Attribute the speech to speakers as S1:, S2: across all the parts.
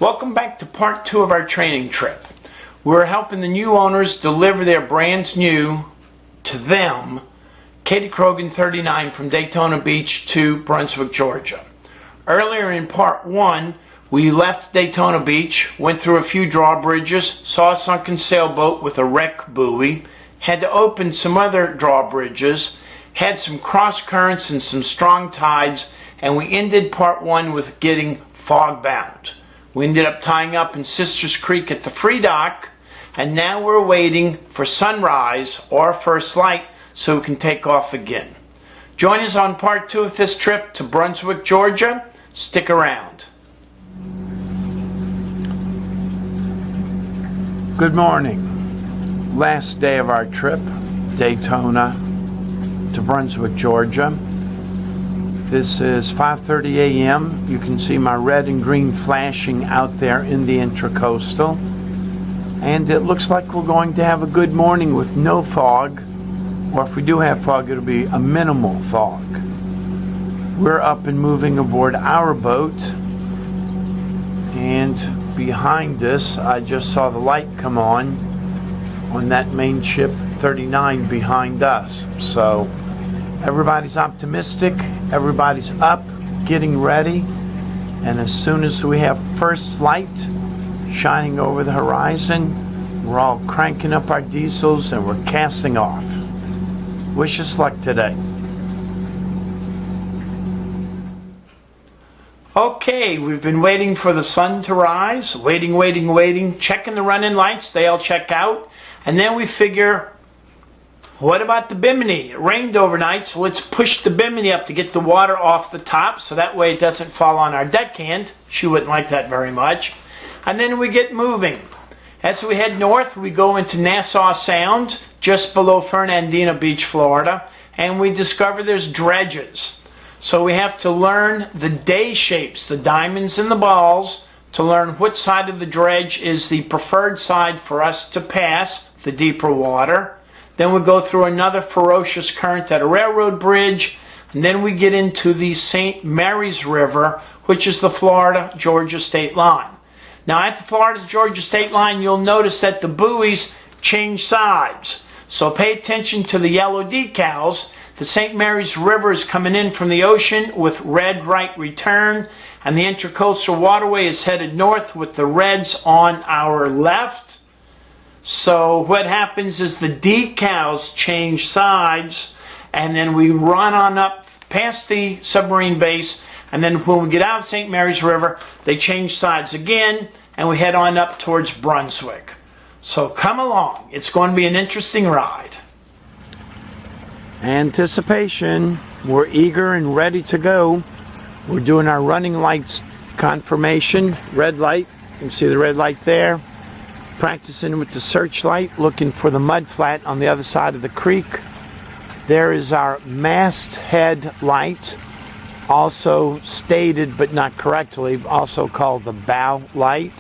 S1: Welcome back to part 2 of our training trip. We're helping the new owners deliver their brand new, to them, Kadey Krogen 39 from Daytona Beach to Brunswick, Georgia. Earlier in part 1, we left Daytona Beach, went through a few drawbridges, saw a sunken sailboat with a wreck buoy, had to open some other drawbridges, had some cross currents and some strong tides, and we ended part 1 with getting fog bound. We ended up tying up in Sisters Creek at the free dock, and now we're waiting for sunrise or first light so we can take off again. Join us on part 2 of this trip to Brunswick, Georgia. Stick around. Good morning. Last day of our trip, Daytona to Brunswick, Georgia. This is 5:30 a.m. You can see my red and green flashing out there in the Intracoastal. And it looks like we're going to have a good morning with no fog. Or if we do have fog, it'll be a minimal fog. We're up and moving aboard our boat. And behind us, I just saw the light come on that main ship 39 behind us. So everybody's optimistic, everybody's up, getting ready, and as soon as we have first light shining over the horizon, we're all cranking up our diesels and we're casting off. Wish us luck today. Okay, we've been waiting for the sun to rise, waiting, checking the running lights, they all check out, and then we figure, what about the bimini? It rained overnight, so let's push the bimini up to get the water off the top so that way it doesn't fall on our deckhand. She wouldn't like that very much. And then we get moving. As we head north, we go into Nassau Sound, just below Fernandina Beach, Florida, and we discover there's dredges. So we have to learn the day shapes, the diamonds and the balls, to learn what side of the dredge is the preferred side for us to pass the deeper water. Then we go through another ferocious current at a railroad bridge, and then we get into the St. Mary's River, which is the Florida-Georgia state line. Now at the Florida-Georgia state line, you'll notice that the buoys change sides. So pay attention to the yellow decals. The St. Mary's River is coming in from the ocean with red right return, and the Intracoastal waterway is headed north with the reds on our left. So what happens is the decals change sides, and then we run on up past the submarine base, and then when we get out of St. Mary's River, they change sides again, and we head on up towards Brunswick. So come along. It's going to be an interesting ride. Anticipation. We're eager and ready to go. We're doing our running lights confirmation. Red light. You can see the red light there. Practicing with the searchlight, looking for the mud flat on the other side of the creek. There is our masthead light, also stated but not correctly, also called the bow light.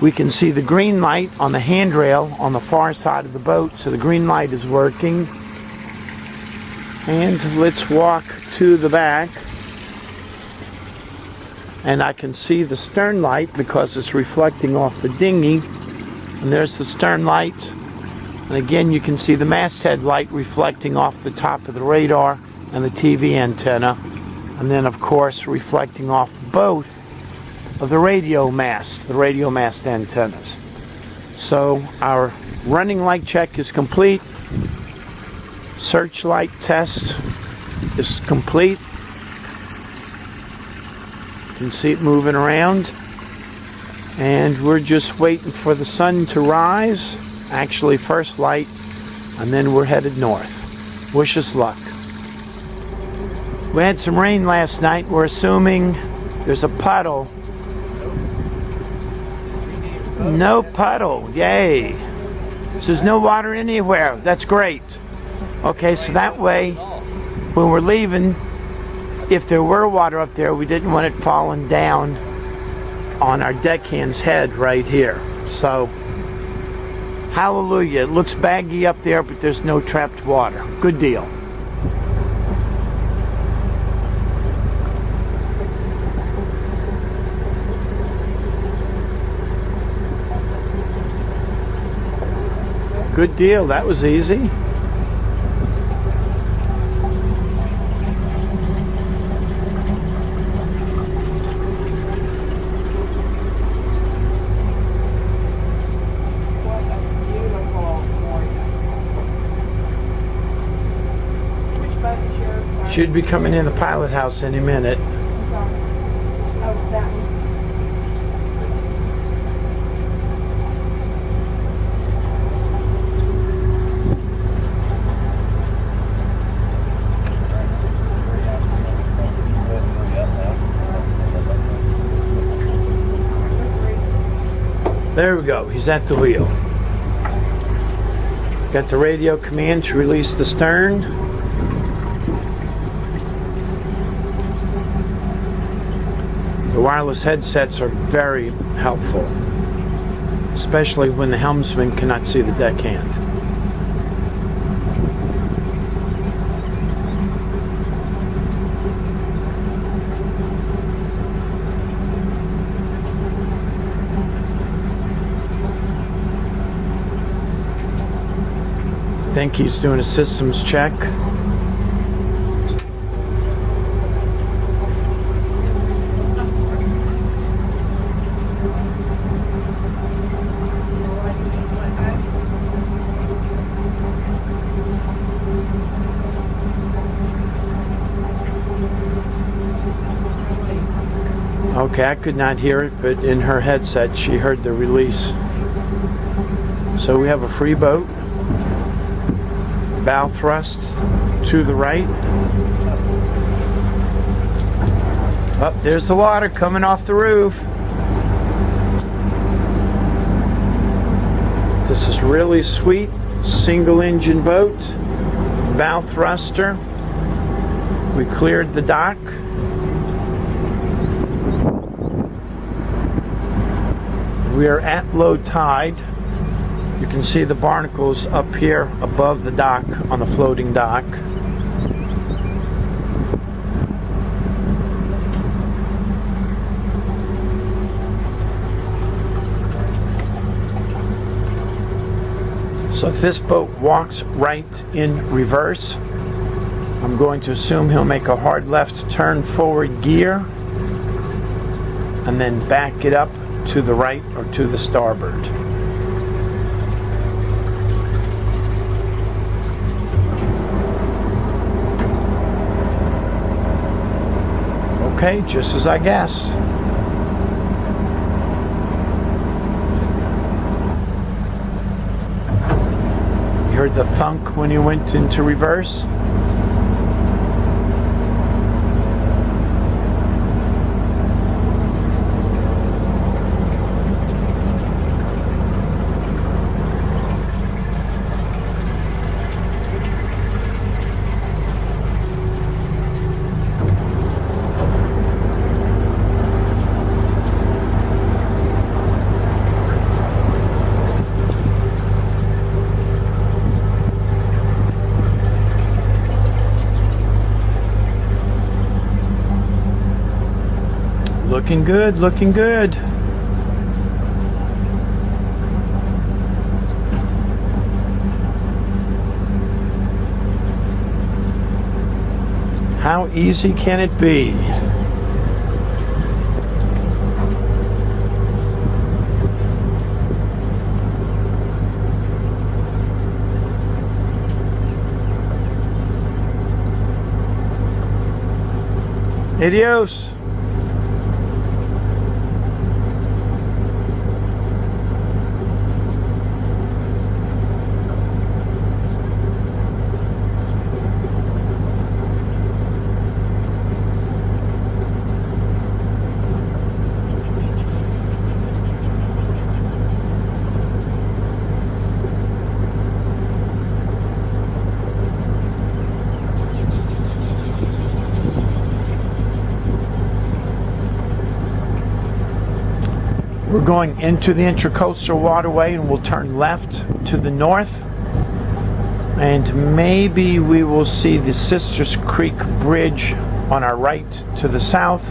S1: We can see the green light on the handrail on the far side of the boat, so the green light is working. And let's walk to the back. And I can see the stern light because it's reflecting off the dinghy. And there's the stern light. And again, you can see the masthead light reflecting off the top of the radar and the TV antenna. And then, of course, reflecting off both of the radio mast antennas. So our running light check is complete. Searchlight test is complete. You can see it moving around, and we're just waiting for the sun to rise, actually first light, and then we're headed north. Wish us luck. We had some rain last night. We're assuming there's a puddle. No puddle, yay. So there's no water anywhere. That's great. Okay, so that way when we're leaving, if there were water up there, we didn't want it falling down on our deckhand's head right here. So, hallelujah. It looks baggy up there, but there's no trapped water. Good deal. Good deal. That was easy. Should be coming in the pilot house any minute. There we go. He's at the wheel. Got the radio command to release the stern. The wireless headsets are very helpful, especially when the helmsman cannot see the deckhand. I think he's doing a systems check. Okay, I could not hear it, but in her headset she heard the release. So we have a free boat. Bow thrust to the right. Oh, there's the water coming off the roof. This is really sweet. Single engine boat. Bow thruster. We cleared the dock. We are at low tide. You can see the barnacles up here above the dock on the floating dock. So if this boat walks right in reverse, I'm going to assume he'll make a hard left turn forward gear and then back it up to the right or to the starboard. Okay, just as I guessed. You heard the thunk when you went into reverse? Looking good, looking good. How easy can it be? Adios. We're going into the Intracoastal waterway and we'll turn left to the north, and maybe we will see the Sisters Creek Bridge on our right to the south.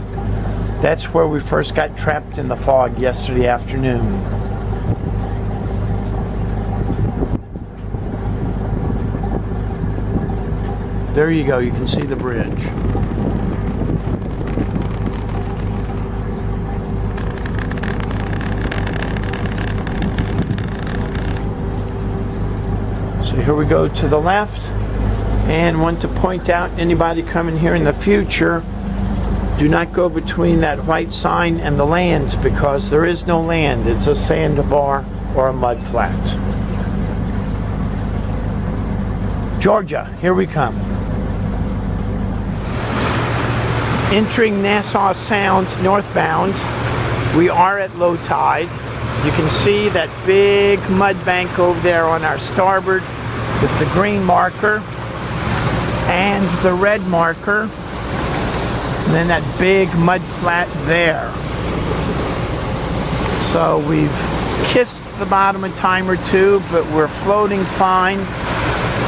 S1: That's where we first got trapped in the fog yesterday afternoon. There you go, you can see the bridge. So here we go to the left, and want to point out, anybody coming here in the future, do not go between that white sign and the land, because there is no land. It's a sandbar or a mud flat. Georgia, here we come. Entering Nassau Sound northbound, we are at low tide. You can see that big mud bank over there on our starboard with the green marker and the red marker, and then that big mud flat there. So we've kissed the bottom a time or two, but we're floating fine.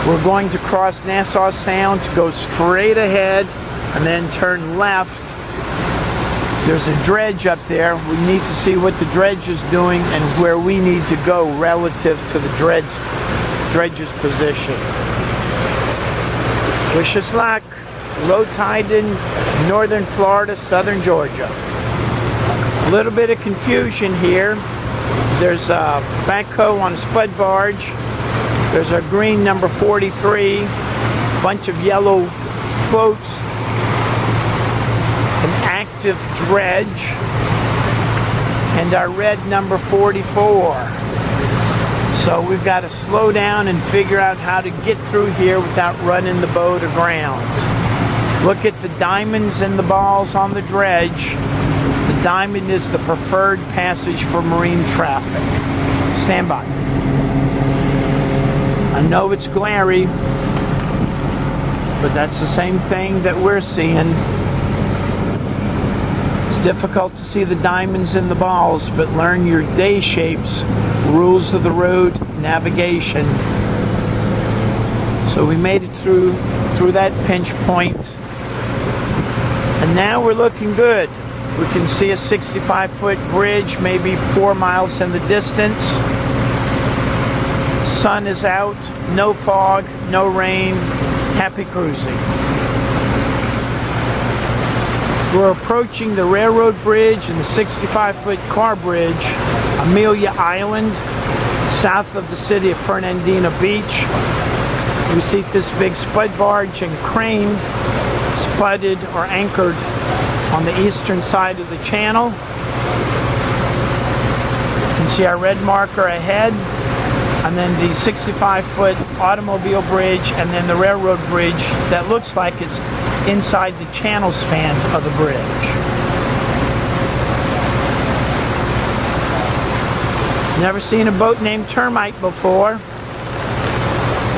S1: We're going to cross Nassau Sound to go straight ahead and then turn left. There's a dredge up there. We need to see what the dredge is doing and where we need to go relative to the dredge's position. Wish us luck. Low tide in northern Florida, southern Georgia. A little bit of confusion here. There's a backhoe on a spud barge. There's our green number 43, bunch of yellow floats, an active dredge, and our red number 44. So we've got to slow down and figure out how to get through here without running the boat aground. Look at the diamonds and the balls on the dredge. The diamond is the preferred passage for marine traffic. Stand by. I know it's glary, but that's the same thing that we're seeing. It's difficult to see the diamonds and the balls, but learn your day shapes, rules of the road, navigation. So we made it through that pinch point, and now we're looking good. We can see a 65-foot bridge, maybe 4 miles in the distance. Sun is out, no fog, no rain, happy cruising. We're approaching the railroad bridge and the 65-foot car bridge, Amelia Island, south of the city of Fernandina Beach. We see this big spud barge and crane spudded or anchored on the eastern side of the channel. You can see our red marker ahead, and then the 65-foot automobile bridge, and then the railroad bridge that looks like it's inside the channel span of the bridge. Never seen a boat named Termite before,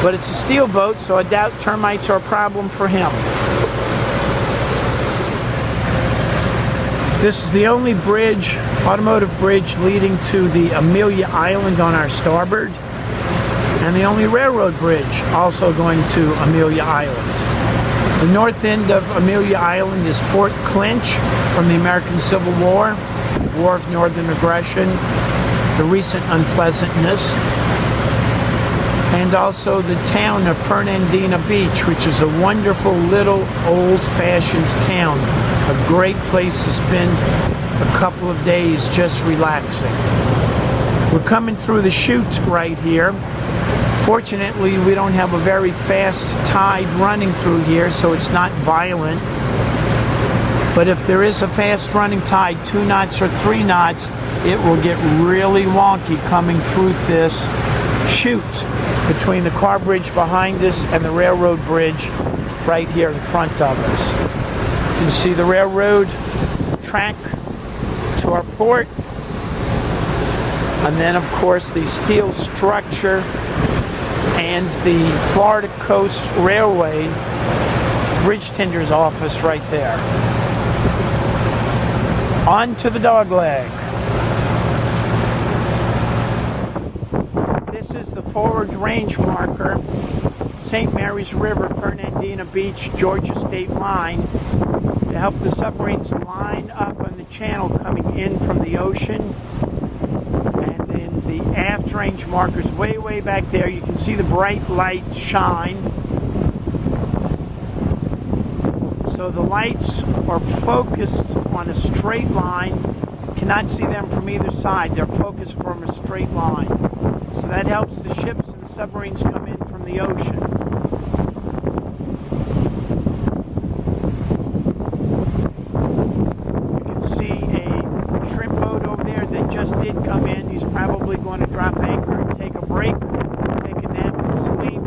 S1: but it's a steel boat, so I doubt termites are a problem for him. This is the only bridge, automotive bridge, leading to the Amelia Island on our starboard, and the only railroad bridge also going to Amelia Island. The north end of Amelia Island is Fort Clinch from the American Civil War, War of Northern Aggression, the recent unpleasantness, and also the town of Fernandina Beach, which is a wonderful little old-fashioned town. A great place to spend a couple of days just relaxing. We're coming through the chute right here. Fortunately, we don't have a very fast tide running through here, so it's not violent. But if there is a fast running tide, 2 knots or 3 knots, it will get really wonky coming through this chute between the car bridge behind us and the railroad bridge right here in front of us. You can see the railroad track to our port, and then of course the steel structure and the Florida Coast Railway bridge tender's office right there. On to the dogleg. This is the forward range marker, St. Mary's River, Fernandina Beach, Georgia state line, to help the submarines line up on the channel coming in from the ocean. And then the aft range markers way back there. You can see the bright lights shine. So the lights are focused on a straight line. You cannot see them from either side. They're focused from a straight line. So that helps the ships and the submarines come in from the ocean. You can see a shrimp boat over there that just did come in. He's probably going to drop anchor and take a break, take a nap and sleep.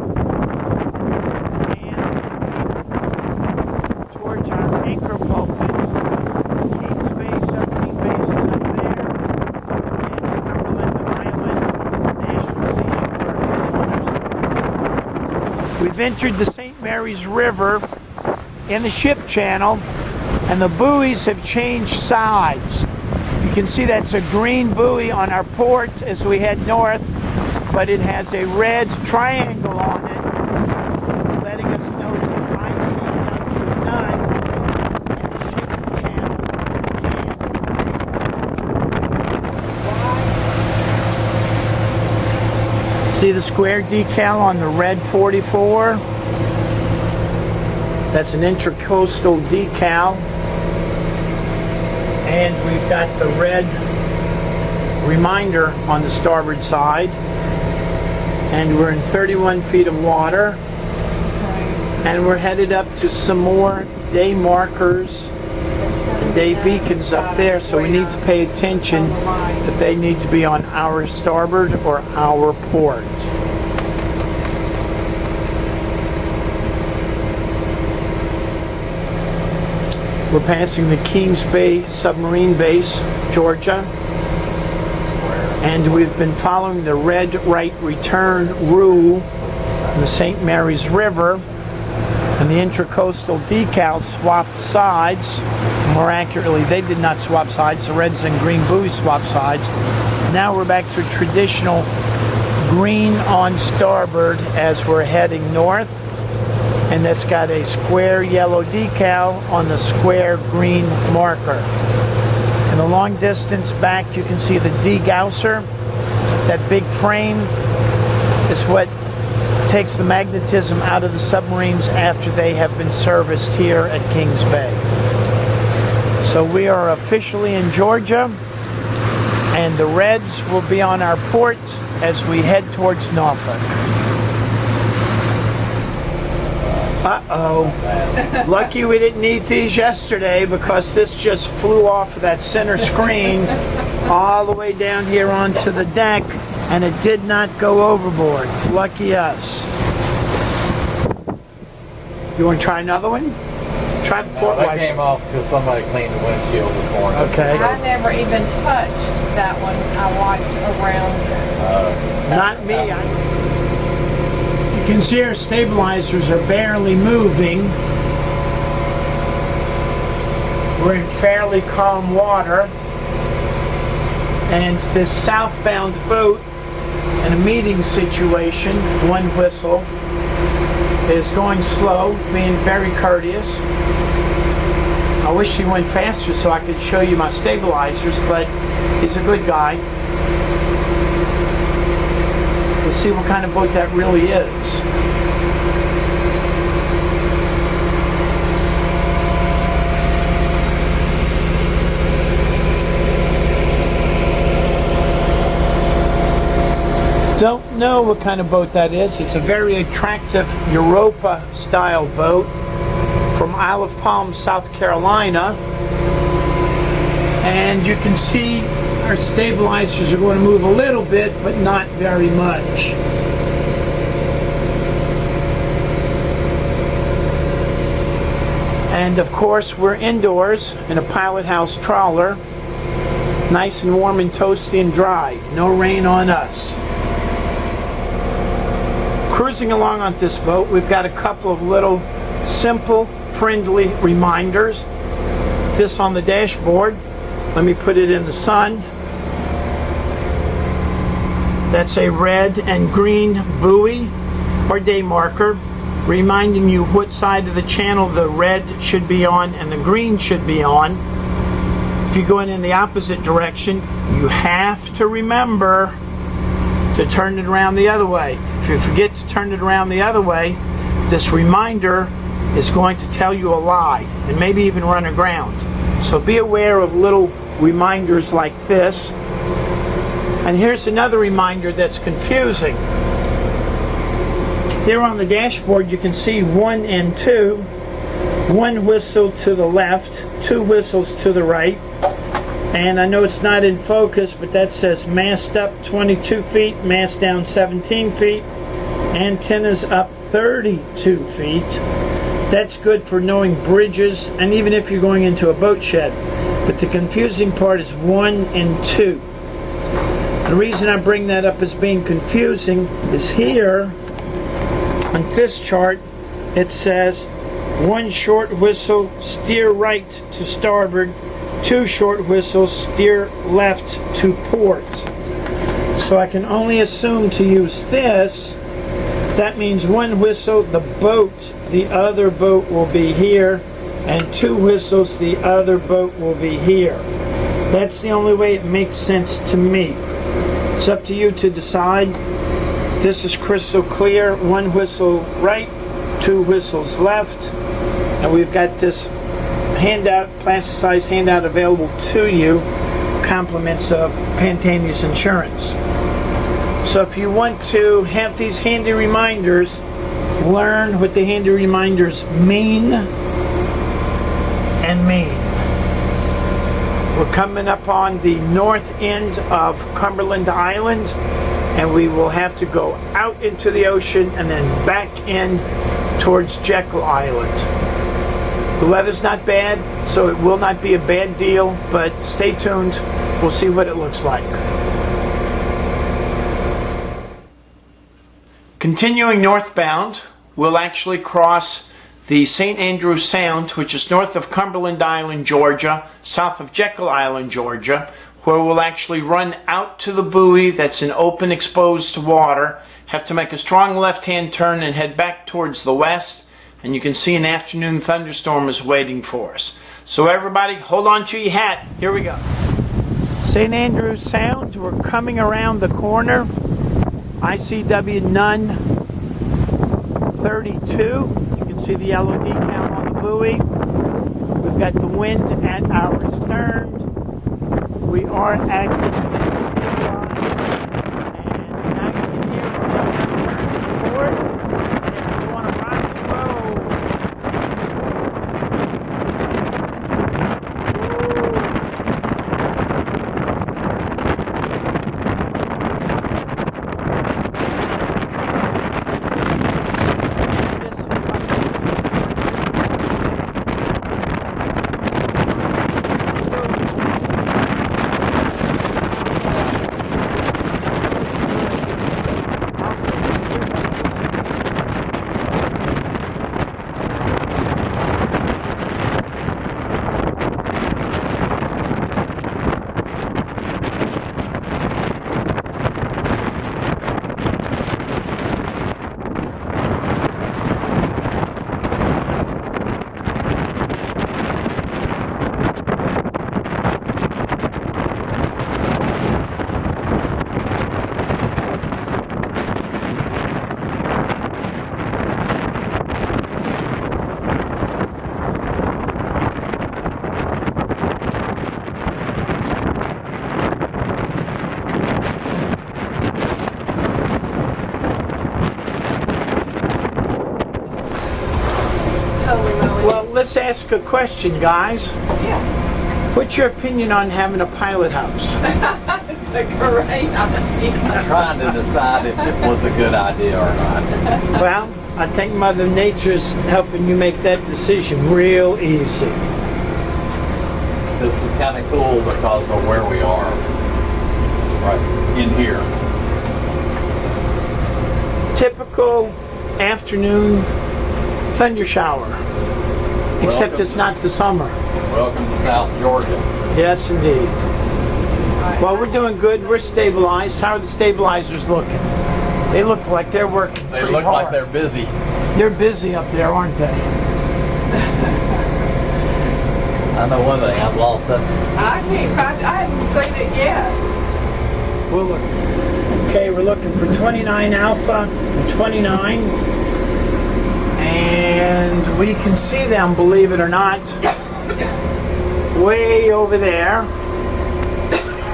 S1: And towards our anchor pulpit, Kings Bay submarine base is up there. And Cumberland Island, National Seashore is on our. We've entered the St. Mary's River in the ship channel, and the buoys have changed size. You can see that's a green buoy on our port as we head north, but it has a red triangle on it, letting us know it's the YELLOW and the ship channel. See the square decal on the red 44? That's an Intracoastal decal. And we've got the red reminder on the starboard side. And we're in 31 feet of water. And we're headed up to some more day markers and day beacons up there. So we need to pay attention that they need to be on our starboard or our port. We're passing the Kings Bay submarine base, Georgia, and we've been following the red right return rule in the St. Mary's River, and the Intracoastal decals swapped sides. More accurately, they did not swap sides. The reds and green buoys swapped sides. Now we're back to traditional green on starboard as we're heading north. And that's got a square yellow decal on the square green marker. In the long distance back, you can see the degausser. That big frame is what takes the magnetism out of the submarines after they have been serviced here at Kings Bay. So we are officially in Georgia, and the reds will be on our port as we head towards Norfolk. Uh-oh. Lucky we didn't need these yesterday, because this just flew off of that center screen all the way down here onto the deck, and it did not go overboard. Lucky us. You want to try another one? Try the port
S2: that
S1: wipe.
S2: came off because somebody cleaned the windshield before.
S1: Okay.
S3: I never even touched that one. I watched around.
S1: Not me. You can see our stabilizers are barely moving. We're in fairly calm water. And this southbound boat in a meeting situation, one whistle, is going slow, being very courteous. I wish he went faster so I could show you my stabilizers, but he's a good guy. Let's see what kind of boat that really is. Don't know what kind of boat that is. It's a very attractive Europa style boat from Isle of Palm, South Carolina. And you can see our stabilizers are going to move a little bit, but not very much. And of course, we're indoors in a pilot house trawler, nice and warm and toasty and dry. No rain on us. Cruising along on this boat, we've got a couple of little simple, friendly reminders. This on the dashboard. Let me put it in the sun. That's a red and green buoy or day marker, reminding you what side of the channel the red should be on and the green should be on. If you're going in the opposite direction, you have to remember to turn it around the other way. If you forget to turn it around the other way, this reminder is going to tell you a lie and maybe even run aground. So be aware of little reminders like this. And here's another reminder that's confusing. Here on the dashboard you can see 1 and 2. 1 whistle to the left, 2 whistles to the right. And I know it's not in focus, but that says mast up 22 feet, mast down 17 feet, antennas up 32 feet. That's good for knowing bridges and even if you're going into a boat shed. But the confusing part is 1 and 2. The reason I bring that up as being confusing is here on this chart it says 1 short whistle, steer right to starboard, 2 short whistles, steer left to port. So I can only assume to use this. That means 1 whistle, the boat, the other boat will be here, and 2 whistles, the other boat will be here. That's the only way it makes sense to me. It's up to you to decide. This is crystal clear. 1 whistle right, 2 whistles left, and we've got this handout, plasticized handout available to you, compliments of Pantani's Insurance. So if you want to have these handy reminders, learn what the handy reminders mean and mean. We're coming up on the north end of Cumberland Island, and we will have to go out into the ocean and then back in towards Jekyll Island. The weather's not bad, so it will not be a bad deal, but stay tuned. We'll see what it looks like. Continuing northbound, we'll actually cross the St. Nassau Sound, which is north of Cumberland Island, Georgia, south of Jekyll Island, Georgia, where we'll actually run out to the buoy that's in open, exposed water, have to make a strong left-hand turn and head back towards the west, and you can see an afternoon thunderstorm is waiting for us. So everybody, hold on to your hat. Here we go. St. Nassau Sound, we're coming around the corner. ICW None 32. You can see the yellow decal on the buoy. We've got the wind at our stern. We are active in the and now you can hear the board. We want to rock and roll. Well, let's ask a question, guys.
S3: Yeah.
S1: What's your opinion on having a pilot house?
S3: It's a great idea.
S2: I'm trying to decide if it was a good idea or not.
S1: Well, I think Mother Nature's helping you make that decision real easy.
S2: This is kind of cool because of where we are. Right in here.
S1: Typical afternoon thunder shower. Except it's not the summer.
S2: Welcome to South Georgia.
S1: Yes, indeed. Well, we're doing good. We're stabilized. How are the stabilizers looking? They look like they're working
S2: They
S1: pretty
S2: look
S1: hard.
S2: like they're busy.
S1: They're busy up there, aren't they?
S2: I know one thing, I've lost that.
S3: I can't find, I haven't seen it yet.
S1: We'll look. Okay, we're looking for 29 alpha and 29. And we can see them, believe it or not, way over there.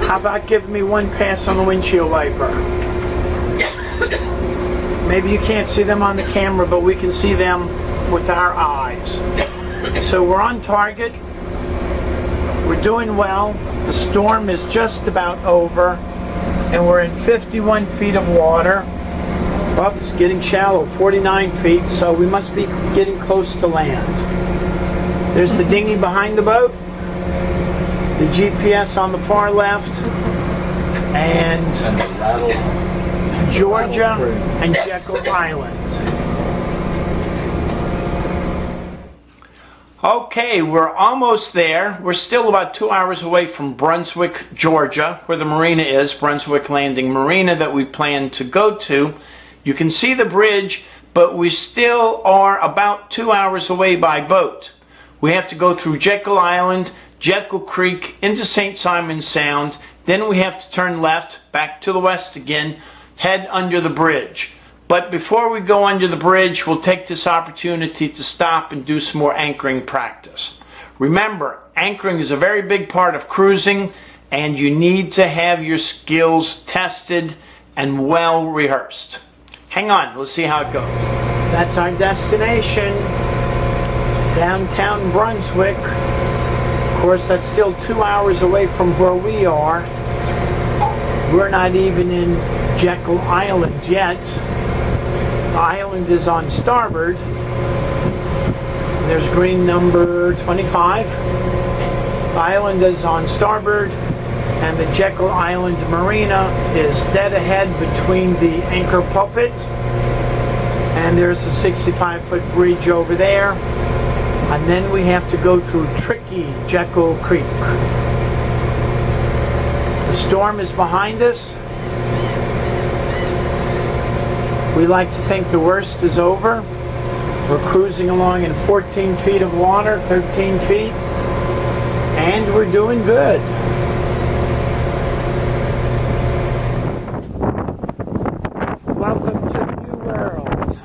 S1: How about giving me one pass on the windshield wiper? Maybe you can't see them on the camera, but we can see them with our eyes. So we're on target. We're doing well. The storm is just about over, and we're in 51 feet of water. Well, it's getting shallow, 49 feet, so we must be getting close to land. There's the dinghy behind the boat, the GPS on the far left, and Georgia and Jekyll Island. Okay, we're almost there. We're still about 2 hours away from Brunswick, Georgia, where the marina is, Brunswick Landing Marina, that we plan to go to. You can see the bridge, but we still are about 2 hours away by boat. We have to go through Jekyll Island, Jekyll Creek, into St. Simon Sound. Then we have to turn left, back to the west again, head under the bridge. But before we go under the bridge, we'll take this opportunity to stop and do some more anchoring practice. Remember, anchoring is a very big part of cruising, and you need to have your skills tested and well rehearsed. Hang on, let's see how it goes. That's our destination, downtown Brunswick. Of course, that's still 2 hours away from where we are. We're not even in Jekyll Island yet. The island is on starboard. There's green number 25. The island is on starboard, and the Jekyll Island Marina is dead ahead between the anchor pulpit, and there's a 65-foot bridge over there, and then we have to go through tricky Jekyll Creek. The storm is behind us. We like to think the worst is over. We're cruising along in 14 feet of water, 13 feet, and we're doing good. Welcome to the New World,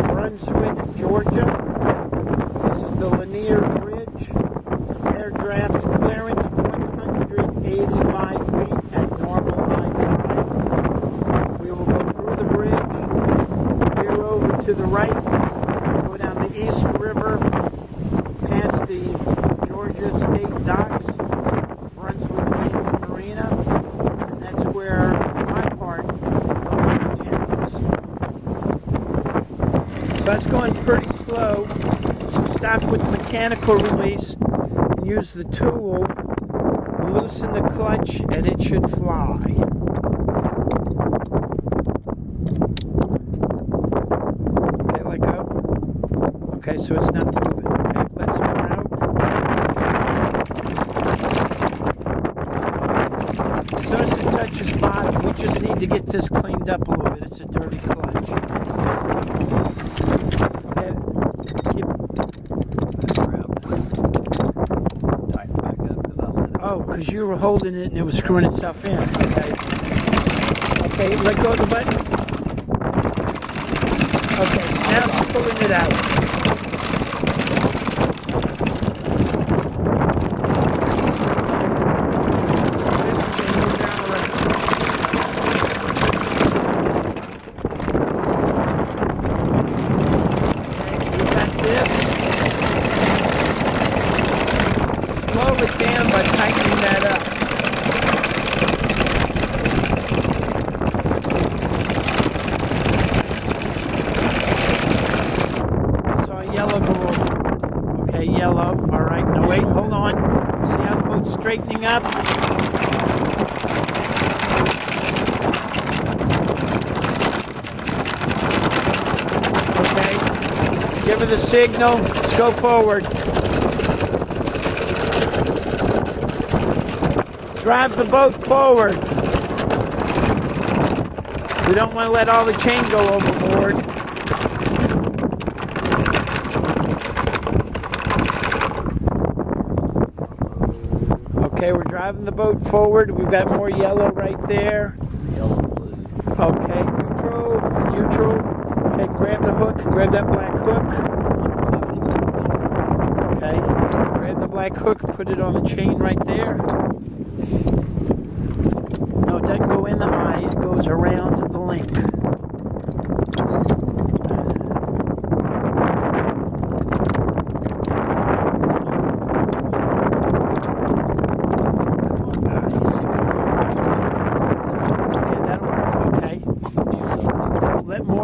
S1: Brunswick, Georgia. This is the Lanier Bridge. Air draft clearance 185 feet at normal high tide. We will go through the bridge, veer over to the right, go down the East River, past the Georgia State Docks, Brunswick Landing Marina, and that's where my part of the bridge ends. So that's going pretty slow. So stop with mechanical release and use the tool, loosen the clutch, and it should fly. Okay, let go. Okay, so it's not moving. Okay, let's go out. As soon as it touches bottom, we just need to get this cleaned up a little bit. It's a dirty clutch. Okay, keep. Oh, because you were holding it and it was screwing itself in. Okay. Okay, let go of the button. Okay, now it's pulling it out. Yellow. All right. Now wait. Hold on. See how the boat's straightening up? Okay. Give her the signal. Let's go forward. Drive the boat forward. We don't want to let all the chain go overboard. Okay, we're driving the boat forward. We've got more yellow right there.
S2: Yellow, blue.
S1: Okay, neutral. Okay, grab the hook, grab that black hook. Okay, grab the black hook, put it on the chain right there. No, it doesn't go in the eye, it goes around the link.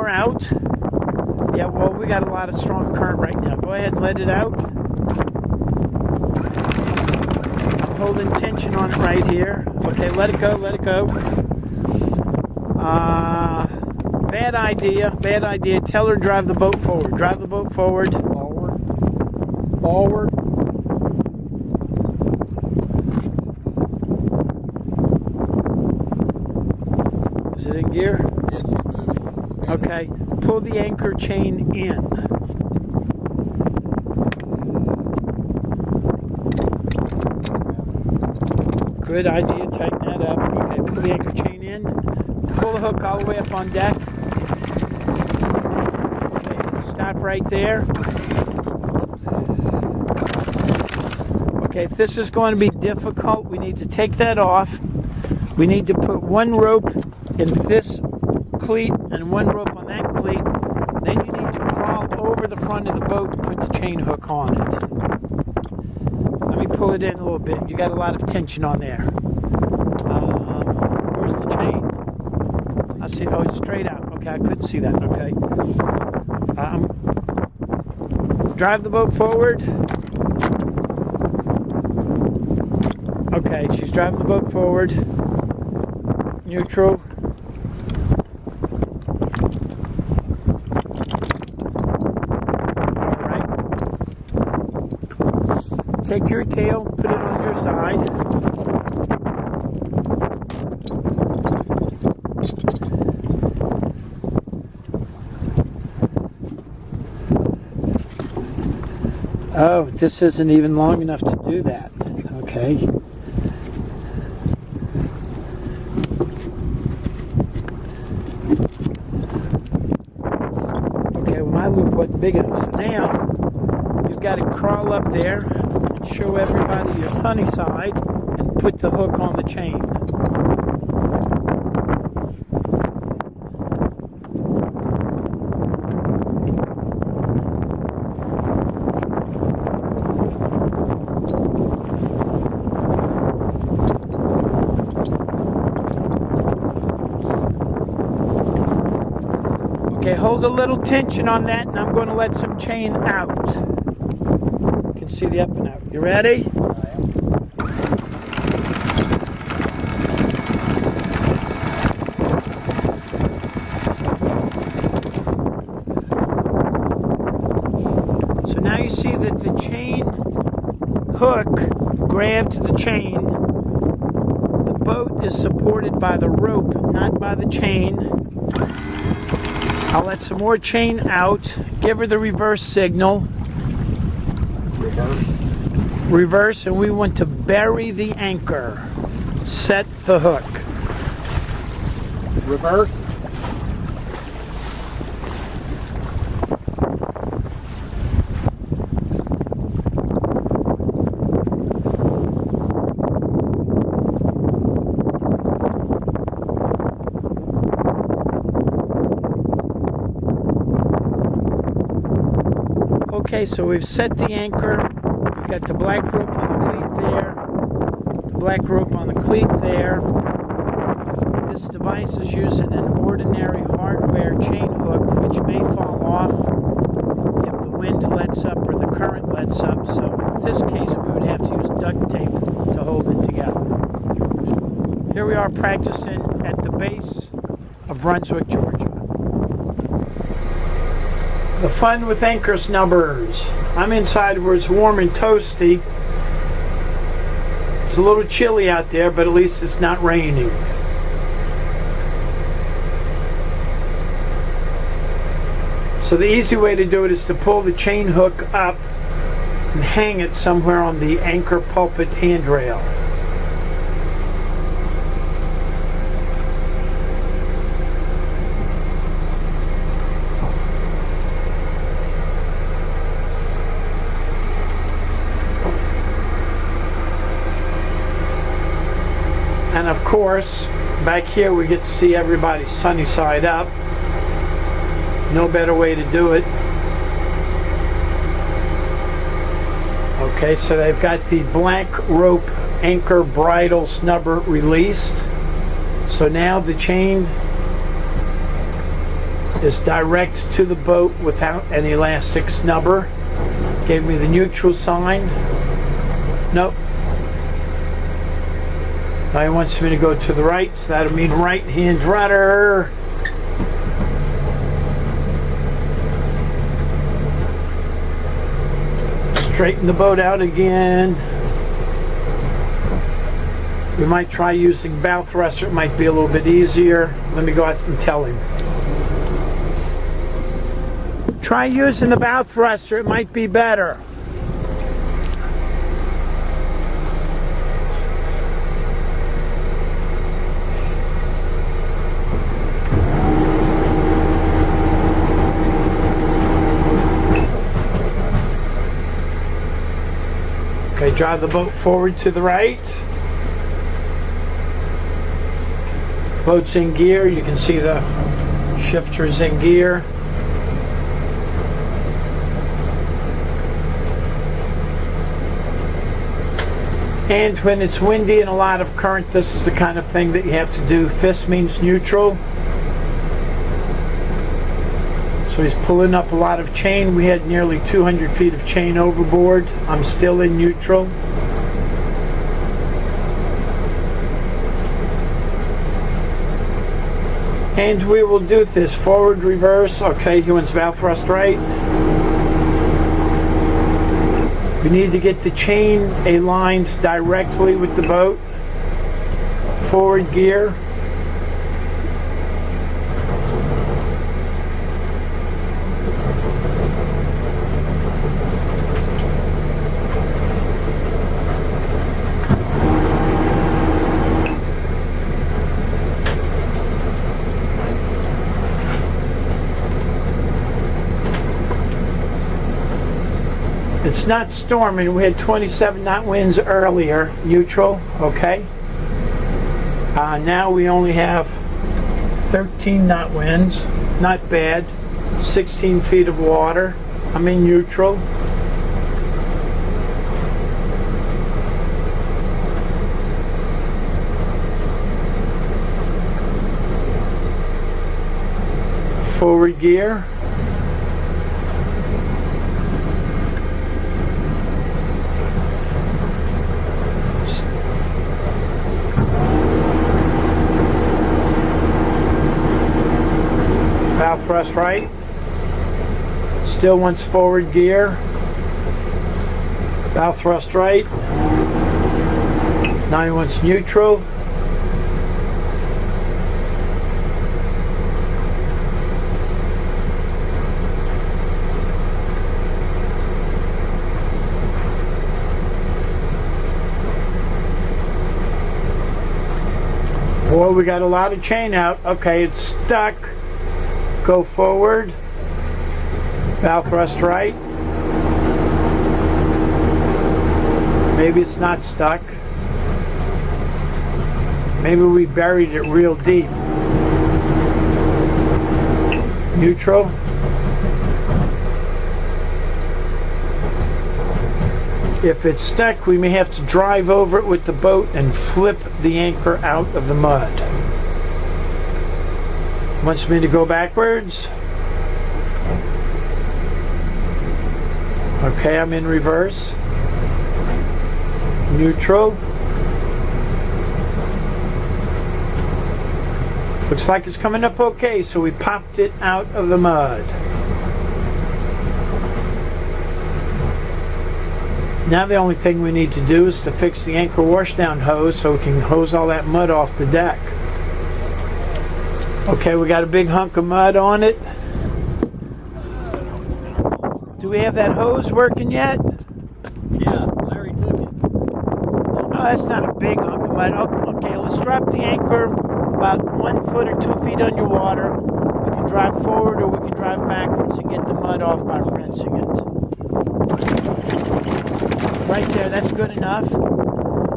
S1: Out. Yeah, well, we got a lot of strong current right now. Go ahead and let it out. I'm holding tension on it right here. Okay, let it go, let it go. Bad idea, bad idea. Tell her drive the boat forward. Drive the boat forward.
S2: Forward. Forward.
S1: Is it in gear?
S2: Yes, she's moving.
S1: Okay, pull the anchor chain in. Good idea, tighten that up. Okay, pull the anchor chain in. Pull the hook all the way up on deck. Okay, stop right there. Okay, if this is going to be difficult, we need to take that off. We need to put one rope in this cleat and one rope on that cleat. Then you need to crawl over the front of the boat and put the chain hook on it. Let me pull it in a little bit. You got a lot of tension on there. Where's the chain? I see. Oh, it's straight out. Okay, I couldn't see that. Okay. Drive the boat forward. Okay, she's driving the boat forward. Neutral. Take your tail, put it on your side. Oh, this isn't even long enough to do that. Okay. Okay, well my loop wasn't big enough. So now, you've got to crawl up there. Show everybody your sunny side and put the hook on the chain. Okay, hold a little tension on that and I'm going to let some chain out. You can see the up and out. You ready? So now you see that the chain hook grabbed the chain. The boat is supported by the rope, not by the chain. I'll let some more chain out. Give her the reverse signal. Reverse, and we want to bury the anchor. Set the hook.
S2: Reverse.
S1: Okay, so we've set the anchor. We've got the black rope on the cleat there. The black rope on the cleat there. This device is using an ordinary hardware chain hook, which may fall off if the wind lets up or the current lets up. So in this case, we would have to use duct tape to hold it together. Here we are practicing at the base of Brunswick, Georgia. The fun with anchor snubbers. I'm inside where it's warm and toasty. It's a little chilly out there, but at least it's not raining. So the easy way to do it is to pull the chain hook up and hang it somewhere on the anchor pulpit handrail. And of course, back here we get to see everybody sunny side up. No better way to do it. Okay, so they've got the black rope anchor bridle snubber released. So now the chain is direct to the boat without an elastic snubber. Gave me the neutral sign. Nope. Now he wants me to go to the right, so that'll mean right hand rudder. Straighten the boat out again. We might try using bow thruster, it might be a little bit easier. Let me go out and tell him. Try using the bow thruster, it might be better. Okay, drive the boat forward to the right. Boat's in gear. You can see the shifter's in gear. And when it's windy and a lot of current, this is the kind of thing that you have to do. Fist means neutral. So he's pulling up a lot of chain. We had nearly 200 feet of chain overboard. I'm still in neutral. And we will do this forward, reverse. Okay, he wants bow thrust right. We need to get the chain aligned directly with the boat. Forward gear. It's not storming. We had 27 knot winds earlier, neutral, okay? Now we only have 13 knot winds, not bad. 16 feet of water. I'm in neutral. Forward gear. Bow thrust right. Still wants forward gear. Bow thrust right. Now he wants neutral. Boy, we got a lot of chain out. Okay, it's stuck. Go forward. Bow thrust right. Maybe it's not stuck. Maybe we buried it real deep. Neutral. If it's stuck, we may have to drive over it with the boat and flip the anchor out of the mud. Wants me to go backwards. Okay, I'm in reverse. Neutral. Looks like it's coming up okay, so we popped it out of the mud. Now the only thing we need to do is to fix the anchor washdown hose so we can hose all that mud off the deck. Okay, we got a big hunk of mud on it. Do we have that hose working yet?
S2: Yeah, Larry took it.
S1: Oh, that's not a big hunk of mud. Okay, let's drop the anchor about 1 foot or 2 feet underwater. We can drive forward or we can drive backwards and get the mud off by rinsing it. Right there, that's good enough.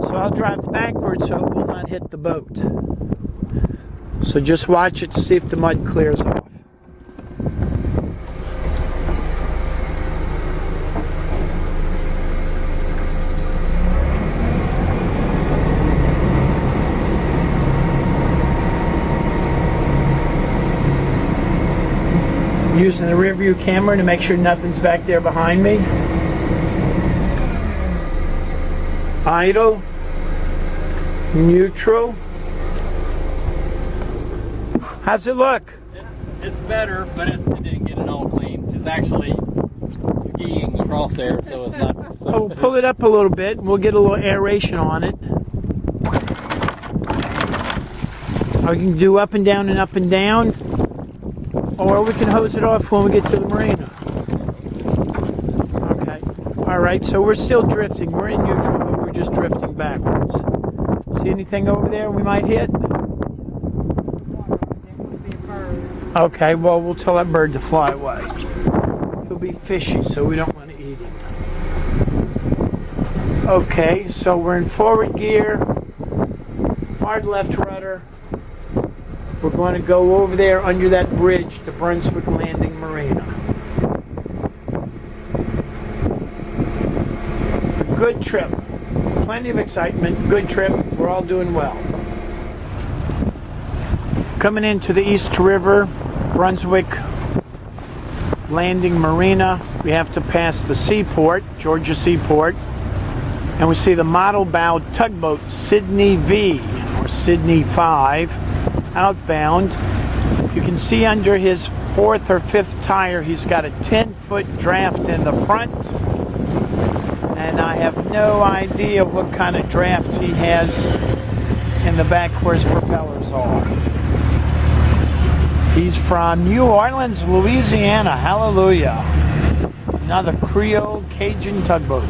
S1: So I'll drive backwards so it will not hit the boat. So just watch it to see if the mud clears off. Using the rear view camera to make sure nothing's back there behind me. Idle. Neutral. How's it look?
S2: It's better, but it didn't get it all clean. It's actually skiing across there, so it's not.
S1: Oh, we'll pull it up a little bit and we'll get a little aeration on it. Or you can do up and down and up and down. Or we can hose it off when we get to the marina. Okay. Alright, so we're still drifting. We're in neutral, but we're just drifting backwards. See anything over there we might hit? Okay, well, we'll tell that bird to fly away. He'll be fishy, so we don't want to eat him. Okay, so we're in forward gear. Hard left rudder. We're going to go over there under that bridge to Brunswick Landing Marina. A good trip. Plenty of excitement. Good trip. We're all doing well. Coming into the East River, Brunswick Landing Marina. We have to pass the seaport, Georgia Seaport. And we see the model bow tugboat Sydney V or Sydney 5. Outbound. You can see under his 4th or 5th tire he's got a 10-foot draft in the front, and I have no idea what kind of draft he has in the back where his propellers are. He's from New Orleans, Louisiana. Hallelujah. Another Creole Cajun tugboat.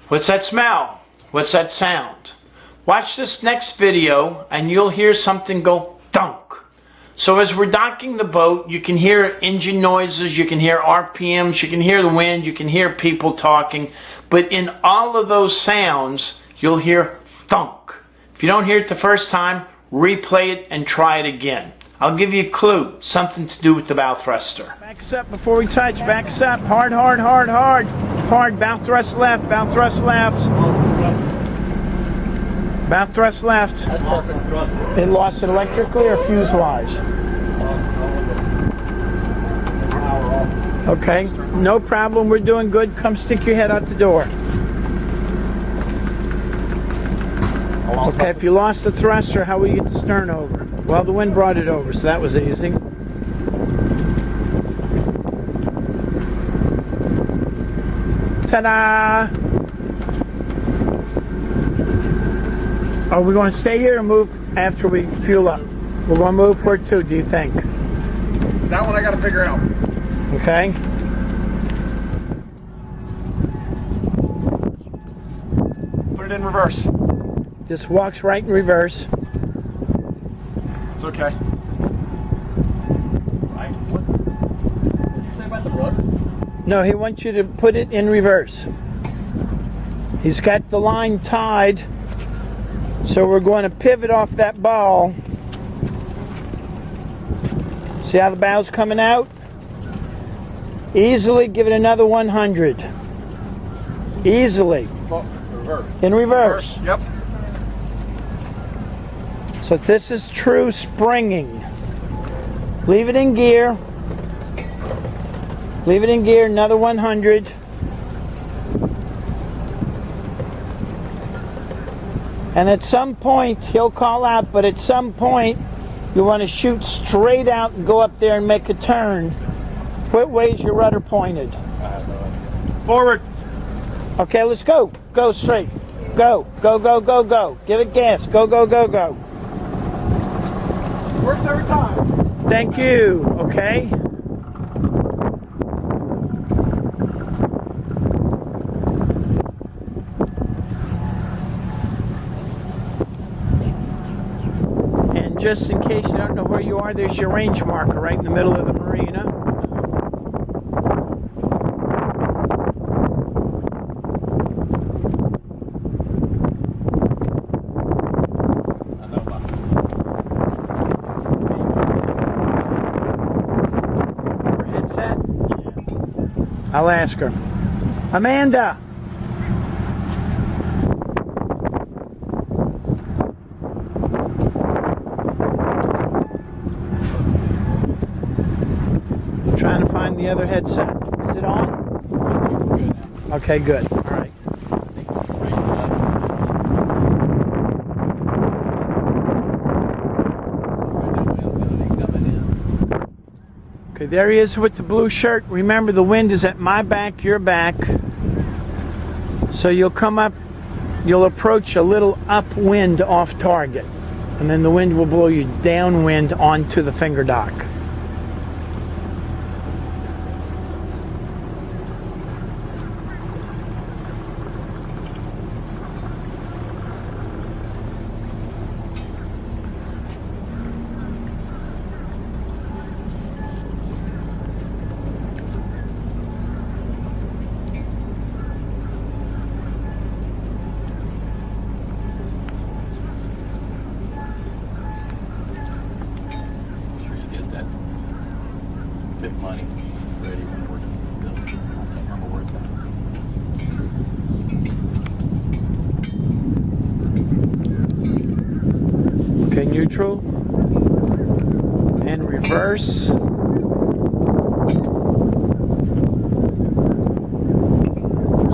S1: What's that smell? What's that sound? Watch this next video and you'll hear something go thunk. So as we're docking the boat, you can hear engine noises, you can hear RPMs, you can hear the wind, you can hear people talking. But in all of those sounds, you'll hear thunk. If you don't hear it the first time, replay it and try it again. I'll give you a clue, something to do with the bow thruster. Back us up before we touch, back us up, hard, hard, hard, hard. Hard, bow thrust left, bow thrust left. Bow thrust left.
S2: That's perfect.
S1: It lost it electrically or fuselage? Okay, no problem, we're doing good. Come stick your head out the door. Okay, if you lost the thruster, how will you get the stern over? Well, the wind brought it over, so that was easy. Ta-da! Are we going to stay here or move after we fuel up? We're going to move where to, do you think?
S4: That one I got to figure out.
S1: Okay.
S4: Put it in reverse.
S1: Just walks right in reverse.
S4: It's okay.
S2: What did you say about the rudder?
S1: No, he wants you to put it in reverse. He's got the line tied, so we're going to pivot off that ball. See how the bow's coming out? Easily give it another 100. Easily.
S2: Reverse.
S1: In reverse.
S4: Yep.
S1: So this is true springing. Leave it in gear. Leave it in gear, another 100. And at some point, he'll call out, but at some point, you want to shoot straight out and go up there and make a turn. What way is your rudder pointed?
S4: Forward.
S1: Okay, let's go. Go straight. Go, go, go, go, go. Give it gas. Go, go, go, go.
S4: Works every time.
S1: Thank you. Okay. And just in case you don't know where you are, there's your range marker right in the middle of the marina. I'll ask her. Amanda! I'm trying to find the other headset. Is it on? Okay, good. All right. Okay, there he is with the blue shirt. Remember, the wind is at my back, your back. So you'll come up, you'll approach a little upwind off target. And then the wind will blow you downwind onto the finger dock.
S2: Money ready when we're done. I can't remember where it's at.
S1: Okay, neutral. And reverse.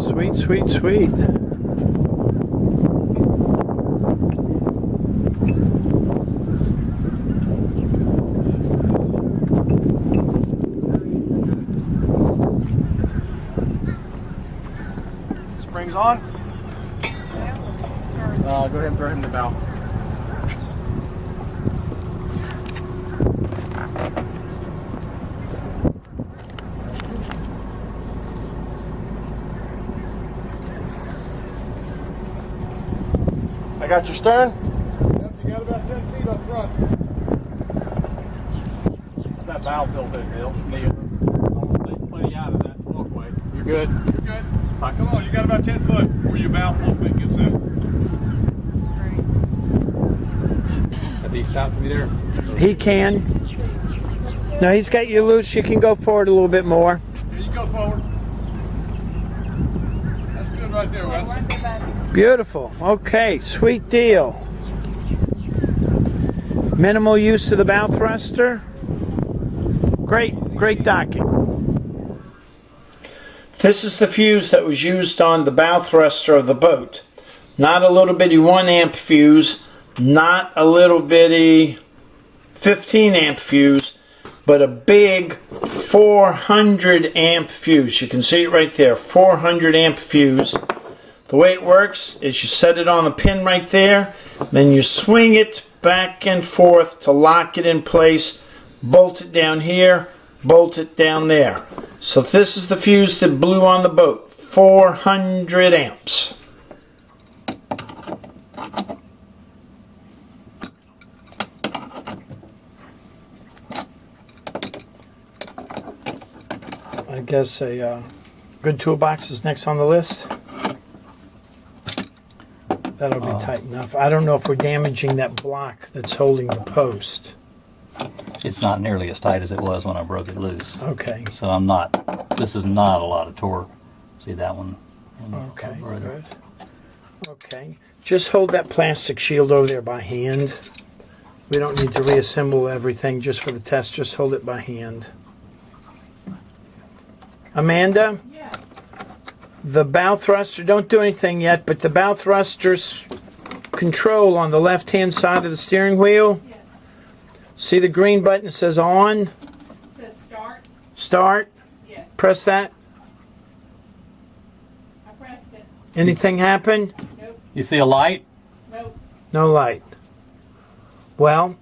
S1: Sweet, sweet, sweet.
S4: Springs on. Go ahead and throw him the bow. I got your stern.
S5: Yep, you got about 10 feet up front.
S2: That bow built it helps me almost take plenty out of that walkway.
S4: You're good.
S5: You're good. Come on, you got about 10 foot before your bow pulpit gets in.
S2: Has he stopped me there?
S1: He can. No, he's got you loose. You can go forward a little bit more.
S5: Yeah, you go forward. That's good right there, Wes.
S1: Beautiful. Okay, sweet deal. Minimal use of the bow thruster. Great, great docking. This is the fuse that was used on the bow thruster of the boat. Not a little bitty 1 amp fuse, not a little bitty 15 amp fuse, but a big 400 amp fuse. You can see it right there, 400 amp fuse. The way it works is you set it on a pin right there, then you swing it back and forth to lock it in place, bolt it down here, bolt it down there. So this is the fuse that blew on the boat, 400 amps. I guess a good toolbox is next on the list. That'll be tight enough. I don't know if we're damaging that block that's holding the post.
S2: It's not nearly as tight as it was when I broke it loose.
S1: Okay.
S2: So I'm not, this is not a lot of torque. See that one?
S1: Okay,
S2: Right.
S1: good. Okay. Just hold that plastic shield over there by hand. We don't need to reassemble everything just for the test. Just hold it by hand. Amanda?
S3: Yes.
S1: The bow thruster, don't do anything yet, but the bow thruster's control on the left-hand side of the steering wheel.
S3: Yes.
S1: See the green button that says on?
S3: It says start.
S1: Start.
S3: Yes.
S1: Press that.
S3: I pressed it.
S1: Anything happen?
S3: Nope.
S2: You see a light?
S3: Nope.
S1: No light. Well,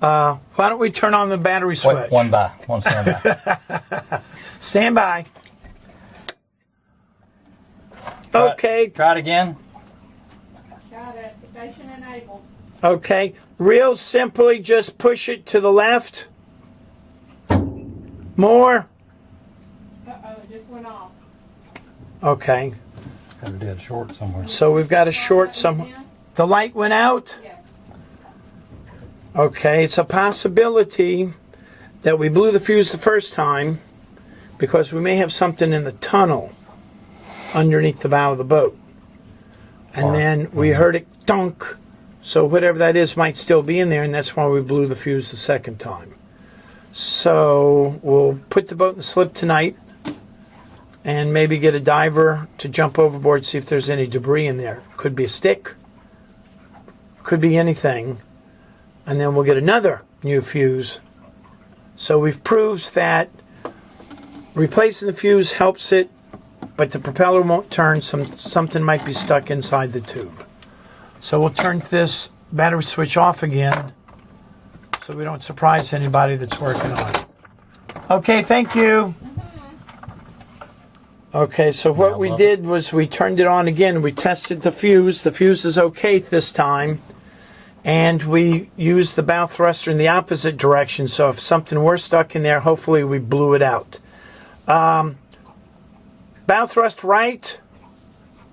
S1: why don't we turn on the battery switch?
S2: Wait, one stand by.
S1: Stand by. Okay.
S2: Try it again.
S3: Got it. Station enabled.
S1: Okay. Real simply, just push it to the left. More.
S3: Uh-oh, it just went off.
S1: Okay.
S2: Got a dead short somewhere.
S1: So we've got a short some. The light went out?
S3: Yes.
S1: Okay. It's a possibility that we blew the fuse the first time because we may have something in the tunnel underneath the bow of the boat. And then we heard it dunk. So whatever that is might still be in there, and that's why we blew the fuse the second time. So we'll put the boat in the slip tonight and maybe get a diver to jump overboard, see if there's any debris in there. Could be a stick, could be anything. And then we'll get another new fuse. So we've proved that replacing the fuse helps it, but the propeller won't turn. Something might be stuck inside the tube. So we'll turn this battery switch off again so we don't surprise anybody that's working on it. Okay, thank you. Okay, so what we did was we turned it on again. We tested the fuse. The fuse is okay this time. And we used the bow thruster in the opposite direction. So if something were stuck in there, hopefully we blew it out. Bow thrust right.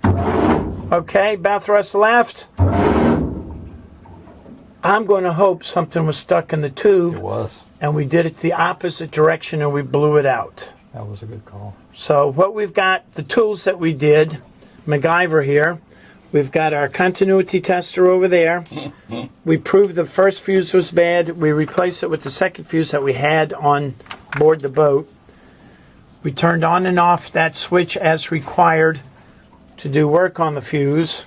S1: Okay, bow thrust left. I'm going to hope something was stuck in the tube.
S2: It was.
S1: And we did it the opposite direction and we blew it out.
S2: That was a good call.
S1: So what we've got, the tools that we did, MacGyver here. We've got our continuity tester over there. We proved the first fuse was bad. We replaced it with the second fuse that we had on board the boat. We turned on and off that switch as required to do work on the fuse.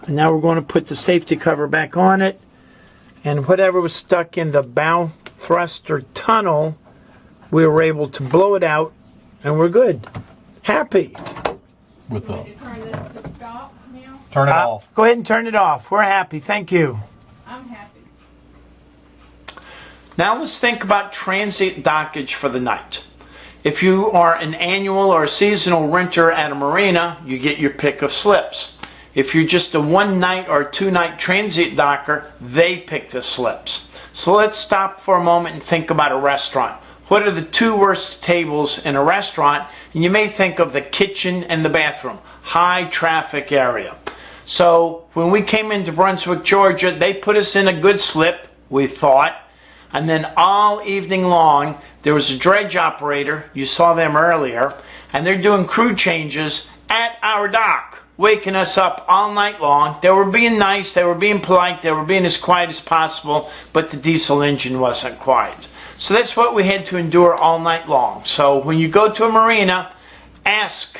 S1: And now we're going to put the safety cover back on it. And whatever was stuck in the bow thruster tunnel, we were able to blow it out, and we're good. Happy.
S2: With the
S3: Ready to turn this to stop now?
S2: turn it off.
S1: Go ahead and turn it off. We're happy. Thank you.
S3: I'm happy.
S1: Now let's think about transient dockage for the night. If you are an annual or seasonal renter at a marina, you get your pick of slips. If you're just a one-night or two-night transient docker, they pick the slips. So let's stop for a moment and think about a restaurant. What are the two worst tables in a restaurant? And you may think of the kitchen and the bathroom, high traffic area. So when we came into Brunswick, Georgia, they put us in a good slip, we thought. And then all evening long, there was a dredge operator, you saw them earlier, and they're doing crew changes at our dock, waking us up all night long. They were being nice, they were being polite, they were being as quiet as possible, but the diesel engine wasn't quiet. So that's what we had to endure all night long. So when you go to a marina, ask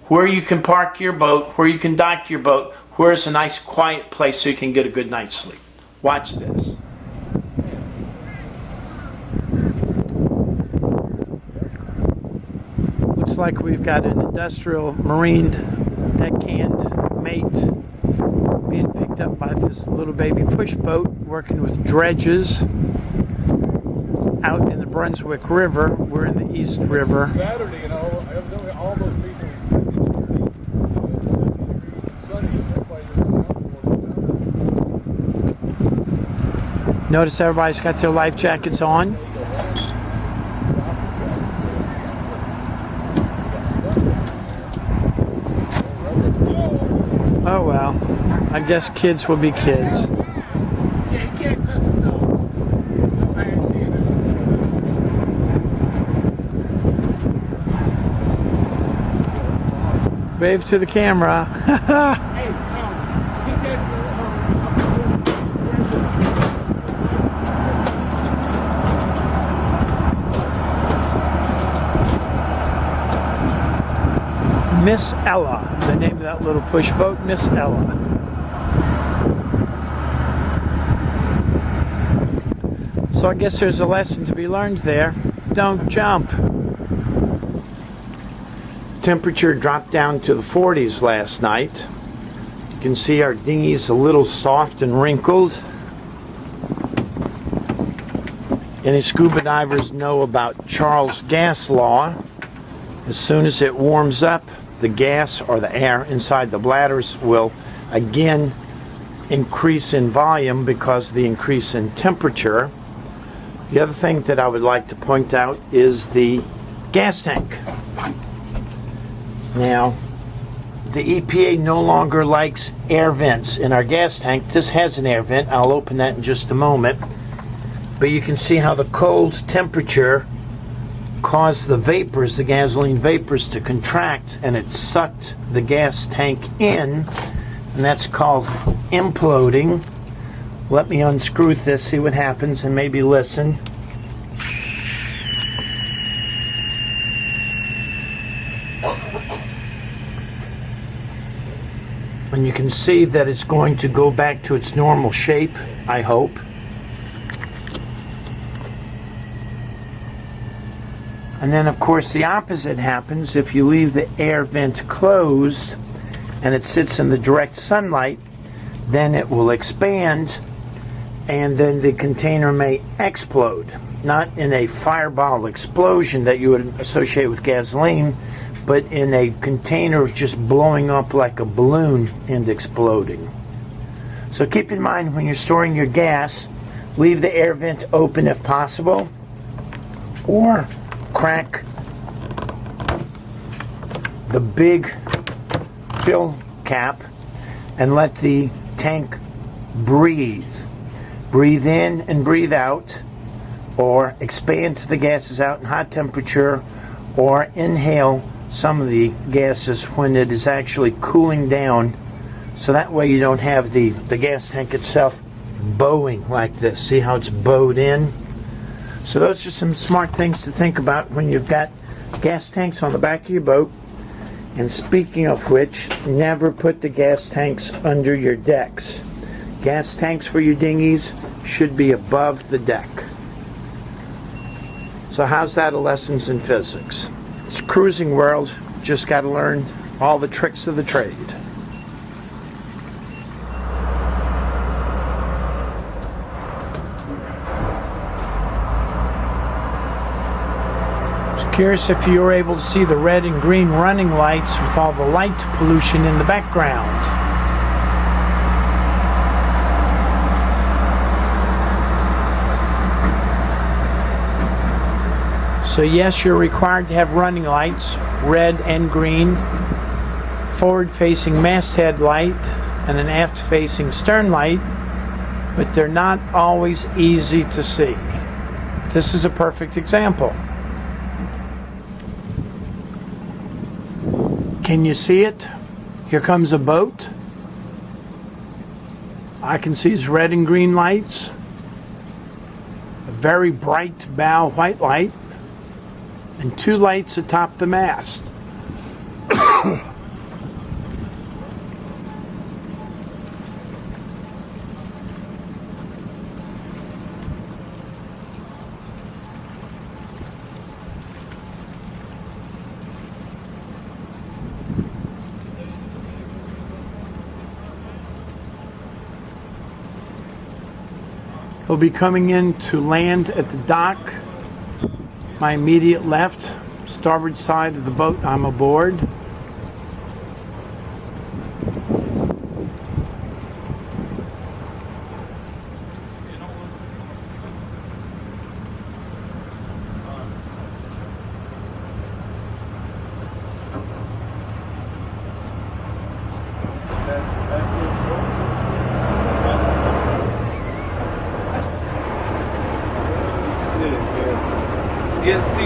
S1: where you can park your boat, where you can dock your boat, where's a nice quiet place so you can get a good night's sleep. Watch this. Looks like we've got an industrial marine deckhand mate being picked up by this little baby push boat working with dredges out in the Brunswick River. We're in the East River.
S5: Saturday, evidently all those people sunny, that's why you're
S1: Notice everybody's got their life jackets on. Oh well, I guess kids will be kids. Wave to the camera. Miss Ella, the name of that little push boat, Miss Ella. So I guess there's a lesson to be learned there. Don't jump. Temperature dropped down to the 40s last night. You can see our dinghy's a little soft and wrinkled. Any scuba divers know about Charles' gas law. As soon as it warms up, the gas or the air inside the bladders will again increase in volume because of the increase in temperature. The other thing that I would like to point out is the gas tank. Now, the EPA no longer likes air vents in our gas tank. This has an air vent. I'll open that in just a moment. But you can see how the cold temperature caused the vapors, the gasoline vapors, to contract, and it sucked the gas tank in, and that's called imploding. Let me unscrew this, see what happens, and maybe listen. And you can see that it's going to go back to its normal shape, I hope. And then, of course, the opposite happens if you leave the air vent closed and it sits in the direct sunlight. Then it will expand, and then the container may explode. Not in a fireball explosion that you would associate with gasoline, but in a container just blowing up like a balloon and exploding. So keep in mind, when you're storing your gas, leave the air vent open if possible, or crack the big fill cap and let the tank breathe. Breathe in and breathe out, or expand the gases out in hot temperature, or inhale some of the gases when it is actually cooling down, so that way you don't have the gas tank itself bowing like this. See how it's bowed in? So those are some smart things to think about when you've got gas tanks on the back of your boat. And speaking of which, never put the gas tanks under your decks. Gas tanks for your dinghies should be above the deck. So how's that a lessons in physics? It's cruising world, just got to learn all the tricks of the trade. Curious if you were able to see the red and green running lights with all the light pollution in the background. So yes, you're required to have running lights, red and green, forward-facing masthead light, and an aft-facing stern light, but they're not always easy to see. This is a perfect example. Can you see it? Here comes a boat. I can see his red and green lights. A very bright bow white light. And two lights atop the mast. He'll be coming in to land at the dock, my immediate left, starboard side of the boat I'm aboard.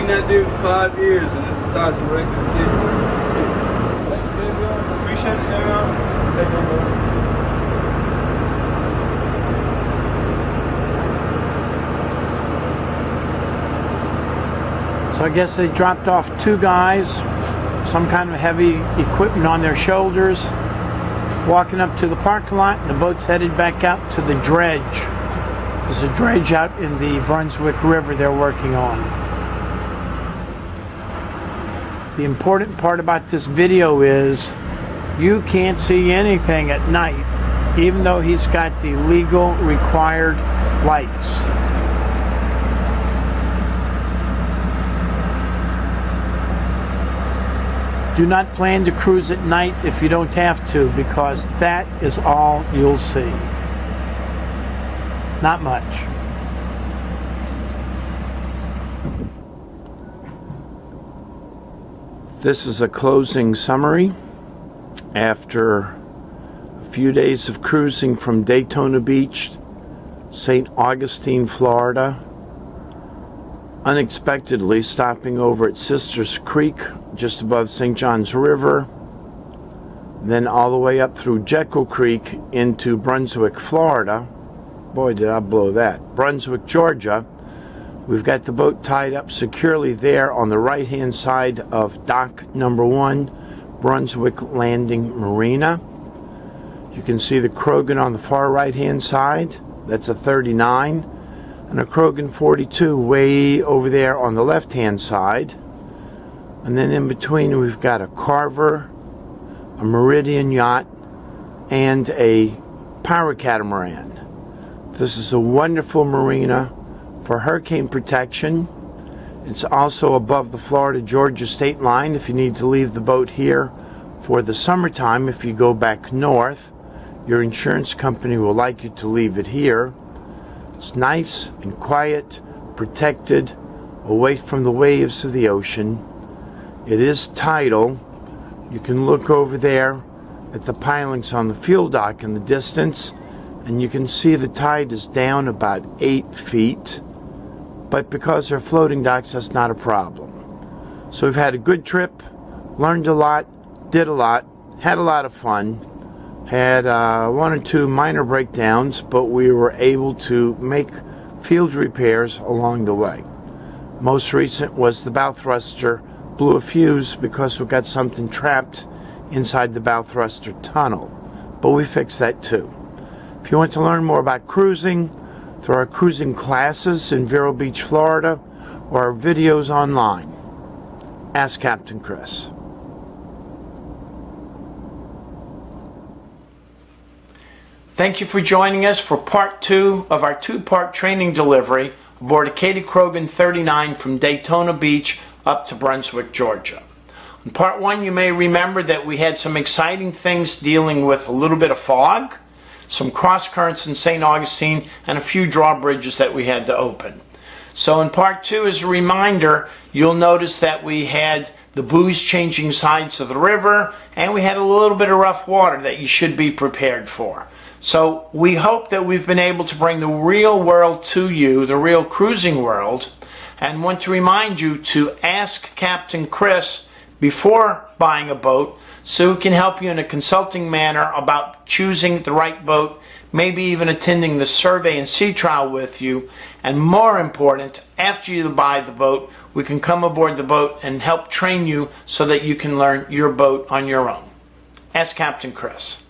S6: that dude for 5 years and then decided to wreck the kid. Appreciate it, Sam. Take care,
S1: So I guess they dropped off 2 guys, some kind of heavy equipment on their shoulders, walking up to the parking lot, and the boat's headed back out to the dredge. There's a dredge out in the Brunswick River they're working on. The important part about this video is you can't see anything at night, even though he's got the legal required lights. Do not plan to cruise at night if you don't have to, because that is all you'll see. Not much. This is a closing summary after a few days of cruising from Daytona Beach, St. Augustine, Florida, unexpectedly stopping over at Sisters Creek just above St. John's River, then all the way up through Jekyll Creek into Brunswick, Florida. Boy, did I blow that. Brunswick, Georgia. We've got the boat tied up securely there on the right-hand side of dock number 1, Brunswick Landing Marina. You can see the Krogen on the far right-hand side. That's a 39. And a Krogen 42 way over there on the left-hand side. And then in between we've got a Carver, a Meridian yacht, and a power catamaran. This is a wonderful marina for hurricane protection. It's also above the Florida-Georgia state line if you need to leave the boat here for the summertime. If you go back north, your insurance company will like you to leave it here. It's nice and quiet, protected, away from the waves of the ocean. It is tidal. You can look over there at the pilings on the fuel dock in the distance, and you can see the tide is down about 8 feet. But because they're floating docks, that's not a problem. So we've had a good trip, learned a lot, did a lot, had a lot of fun. Had 1 or 2 minor breakdowns, but we were able to make field repairs along the way. Most recent was the bow thruster blew a fuse because we got something trapped inside the bow thruster tunnel, but we fixed that too. If you want to learn more about cruising, there are cruising classes in Vero Beach, Florida, or our videos online. Ask Captain Chris. Thank you for joining us for part 2 of our 2-part training delivery aboard a Kadey Krogen 39 from Daytona Beach up to Brunswick, Georgia. In part 1, you may remember that we had some exciting things dealing with a little bit of fog, some cross currents in St. Augustine, and a few drawbridges that we had to open. So in part 2, as a reminder, you'll notice that we had the buoys changing sides of the river, and we had a little bit of rough water that you should be prepared for. So we hope that we've been able to bring the real world to you, the real cruising world, and want to remind you to ask Captain Chris before buying a boat so he can help you in a consulting manner about choosing the right boat, maybe even attending the survey and sea trial with you, and more important, after you buy the boat, we can come aboard the boat and help train you so that you can learn your boat on your own. Ask Captain Chris.